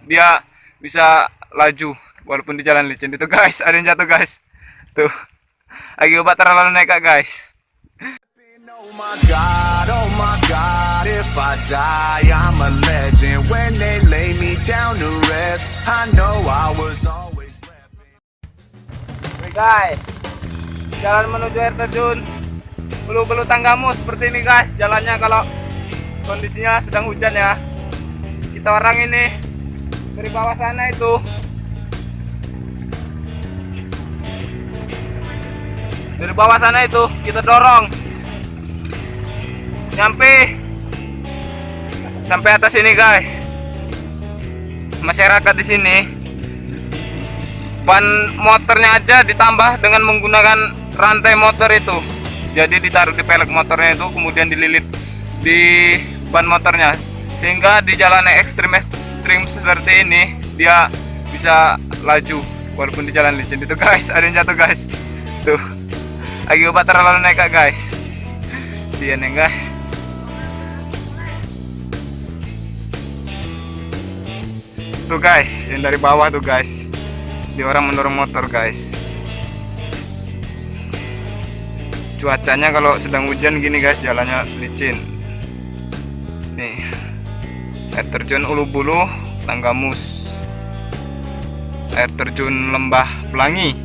dia bisa laju walaupun di jalan licin. Itu guys, ada yang jatuh guys. Tuh. Lagi obat terlalu nekat guys. Oh my God, if I die, I'm a legend. When they lay me down to rest, I know I was always repping. Oke guys, jalan menuju air terjun Bulu-Bulu Tanggamus seperti ini guys. Jalannya kalau kondisinya sedang hujan ya. Kita orang ini dari bawah sana itu, kita dorong nyampe sampai atas ini guys. Masyarakat di sini ban motornya aja ditambah dengan menggunakan rantai motor itu. Jadi ditaruh di pelek motornya itu, kemudian dililit di ban motornya, sehingga di jalan ekstrim seperti ini dia bisa laju walaupun di jalan licin. Itu guys, ada yang jatuh guys. Tuh, lagi obat terlalu nekat guys. Sian ya guys. Tuh guys, yang dari bawah tuh guys, dia orang mendorong motor guys. Cuacanya kalau sedang hujan gini guys, jalannya licin. Nih, air terjun Ulu-Bulu Tanggamus, air terjun Lembah Pelangi.